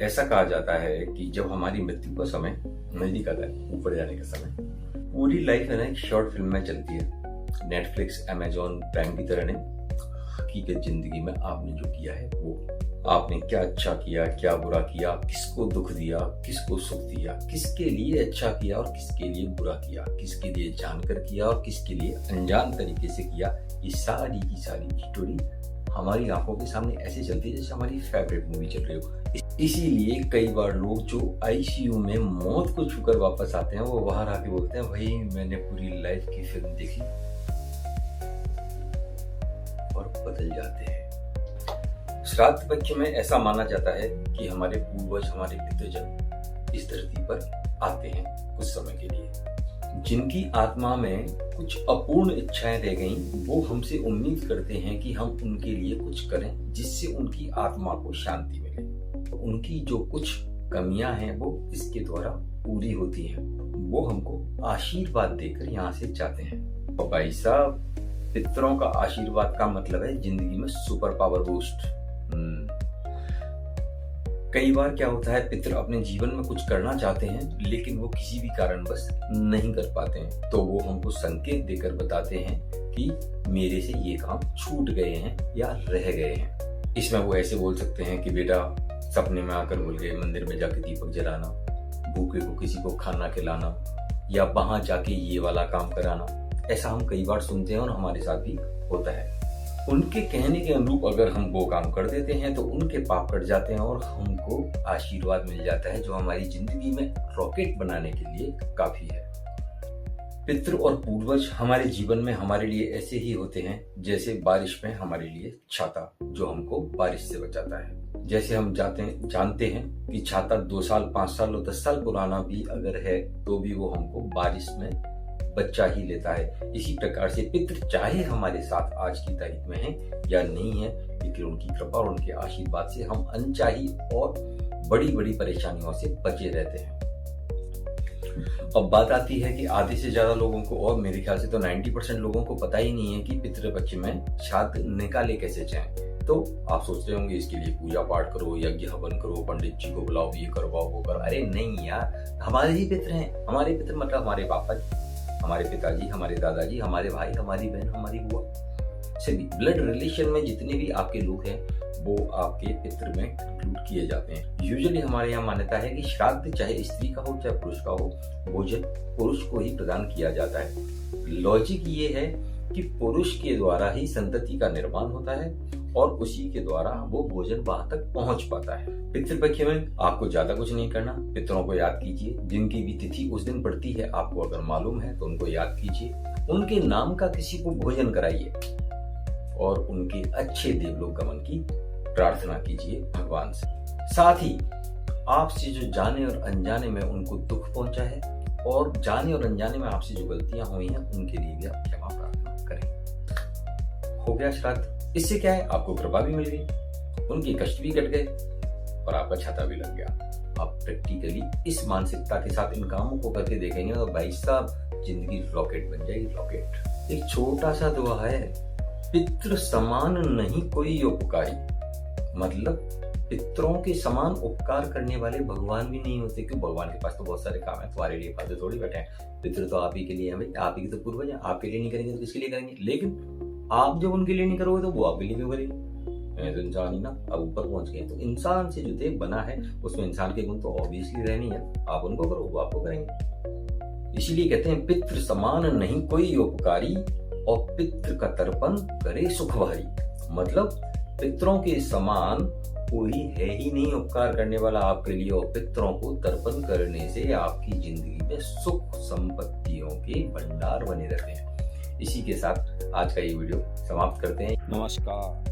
ऐसा कहा जाता है कि जब हमारी मृत्यु का समय नजदीक आता है, ऊपर जाने का समय, पूरी लाइफ है ना एक शॉर्ट फिल्म में चलती है। नेटफ्लिक्स, अमेजॉन प्राइम की तरह नहीं, हकीकत जिंदगी में आपने जो किया है वो आपने क्या अच्छा किया, क्या बुरा किया, किसको दुख दिया, किसको सुख दिया, किसके लिए अच्छा किया और किसके लिए बुरा किया, किसके लिए जानकर किया और किसके लिए अनजान तरीके से किया, ये सारी की सारी स्टोरी हमारी आंखों के सामने ऐसे चलती है जैसे हमारी फेवरेट मूवी चल रही हो। इसीलिए कई बार लोग जो आईसीयू में मौत को छूकर वापस आते हैं वो बाहर आके बोलते हैं, भाई मैंने पूरी लाइफ की फिल्म देखी, और बदल जाते हैं। श्राद्ध पक्ष में ऐसा माना जाता है कि हमारे पूर्वज, हमारे पितृजन इस धरती पर आते हैं कुछ समय के लिए। जिनकी आत्मा में कुछ अपूर्ण इच्छाएं रह गईं, वो हमसे उम्मीद करते हैं कि हम उनके लिए कुछ करें जिससे उनकी आत्मा को शांति मिले। तो उनकी जो कुछ कमियां हैं वो इसके द्वारा पूरी होती हैं। वो हमको आशीर्वाद देकर यहाँ से जाते हैं। तो भाई साहब, पितरों का आशीर्वाद का मतलब है जिंदगी में सुपर पावर बूस्ट। कई बार क्या होता है, पितर अपने जीवन में कुछ करना चाहते हैं लेकिन वो किसी भी कारणवश नहीं कर पाते हैं, तो वो हमको संकेत देकर बताते हैं कि मेरे से ये काम छूट गए हैं या रह गए हैं। इसमें वो ऐसे बोल सकते हैं कि बेटा सपने में आकर भूल गए मंदिर में जाके दीपक जलाना, भूखे को किसी को खाना खिलाना, या वहां जाके ये वाला काम कराना। ऐसा हम कई बार सुनते हैं और हमारे साथ भी होता है। उनके कहने के अनुरूप अगर हम वो काम कर देते हैं तो उनके पाप कट जाते हैं और हमको आशीर्वाद मिल जाता है जो हमारी जिंदगी में रॉकेट बनाने के लिए काफी है। पितृ और पूर्वज हमारे जीवन में हमारे लिए ऐसे ही होते हैं जैसे बारिश में हमारे लिए छाता, जो हमको बारिश से बचाता है। जैसे हम जानते हैं कि छाता 2 साल, 5 साल और 10 साल पुराना भी अगर है तो भी वो हमको बारिश में बच्चा ही लेता है। इसी प्रकार से पितृ चाहे हमारे साथ आज की तारीख में है या नहीं है, लेकिन उनकी कृपा और उनके आशीर्वाद से हम अनचाही और बड़ी बड़ी परेशानियों से बचे रहते हैं। अब बात आती है कि आधे से ज्यादा लोगों को, और मेरे ख्याल से तो 90% लोगों को पता ही नहीं है कि पितृपक्ष में श्राद्ध निकाले कैसे जाएं। तो आप सोचते होंगे इसके लिए पूजा पाठ करो, यज्ञ हवन करो, पंडित जी को बुलाओ, ये करवाओ, वो करो। अरे नहीं यार, हमारे ही पितृ हैं। हमारे पितृ मतलब हमारे पापा जी, हमारे पिताजी, हमारे दादाजी, हमारे भाई, हमारी बहन, हमारी बुआ, सभी ब्लड रिलेशन में जितने भी आपके लोग हैं वो आपके पितृ में इंक्लूड किए जाते हैं। यूजुअली हमारे यहाँ मान्यता है कि श्राद्ध चाहे स्त्री का हो चाहे पुरुष का हो, भोजन पुरुष को ही प्रदान किया जाता है। लॉजिक ये है कि पुरुष के द्वारा ही संतति का निर्माण होता है और उसी के द्वारा वो भोजन वहां तक पहुंच पाता है। पितृपक्ष में आपको ज्यादा कुछ नहीं करना, पितरों को याद कीजिए। जिनकी भी तिथि उस दिन पड़ती है आपको अगर मालूम है तो उनको याद कीजिए, उनके नाम का किसी को भोजन कराइए और उनके अच्छे देवलोक गमन की प्रार्थना कीजिए भगवान से। साथ ही आपसे जो जाने और अनजाने में उनको दुख पहुंचा है और जाने और अनजाने में आपसे जो गलतियां हुई हैं उनके लिए भी आप क्षमा प्रार्थना करें। हो गया श्राद्ध। इससे क्या है, आपको कृपा भी मिल गई, उनके कष्ट भी कट गए और आपका छाता भी लग गया। आप प्रैक्टिकली इस मानसिकता के साथ इन कामों को करके देखेंगे तो भाई साहब जिंदगी रॉकेट बन जाएगी, रॉकेट। एक छोटा सा दुआ है, पितृ समान नहीं कोई उपकारी। मतलब पितरों के समान उपकार करने वाले भगवान भी नहीं होते, क्यों? भगवान के पास तो बहुत सारे काम है, तुम्हारे लिए फायदे थोड़ी बैठे हैं। पितृ तो आप ही के लिए है भाई, आप ही के तो पूर्वज हैं, आपके लिए नहीं करेंगे तो किसके लिए करेंगे? लेकिन आप जब उनके लिए नहीं करोगे तो वो आपके लिए क्यों करेंगे? तो इंसान ही ना, अब ऊपर पहुंच गए तो इंसान से जो देह बना है उसमें इंसान के गुण तो ऑब्वियसली रहनी है। आप उनको करो, वो आपको करेंगे। इसीलिए कहते हैं पितृ समान नहीं कोई उपकारी और पितृ का तर्पण करे सुख भारी। मतलब पितरों के समान कोई है ही नहीं उपकार करने वाला आपके लिए, और पितरों को तर्पण करने से आपकी जिंदगी में सुख संपत्तियों के भंडार बने रहते हैं। इसी के साथ आज का ये वीडियो समाप्त करते हैं। नमस्कार।